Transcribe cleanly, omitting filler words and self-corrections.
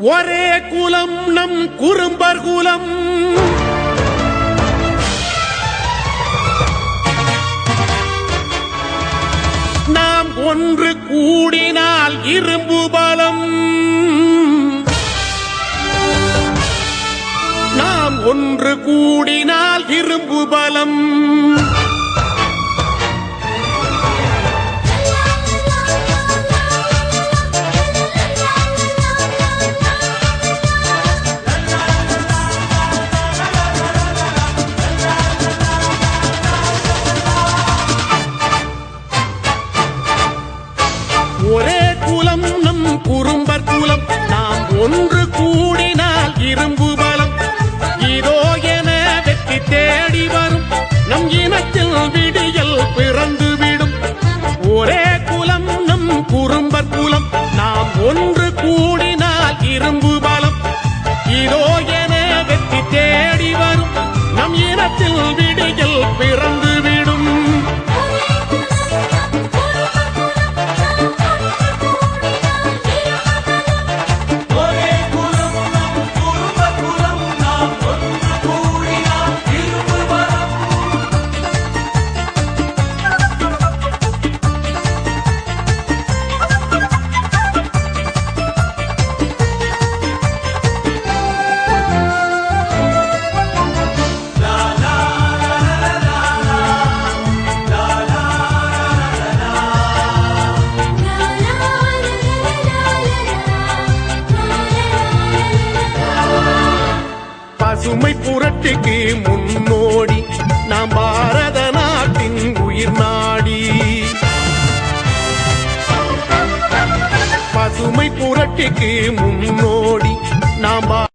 ஒரே குலம் நம் குறும்பர் குலம். நாம் ஒன்று கூடினால் இரும்பு பலம். நாம் ஒன்று கூடினால் இரும்பு பலம். ஒரே குலம் நம் குறும்பர் குலம். நாம் ஒன்று கூடினால் இரும்பு பலம். இதோ என வெற்றி தேடி வரும் நம் இனத்தில் விடியல் பிறந்துவிடும். ஒரே குலம் நம் குறும்பர் குலம். நாம் ஒன்று கூடினால் இரும்பு பலம். இதோ என வெற்றி தேடி வரும் நம் இனத்தில் விடியல் பிறந்துவிடும். பசுமை புரட்சிக்கு முன்னோடி நாம் பாரத நாட்டின் உயிர் நாடி. பசுமை புரட்சிக்கு முன்னோடி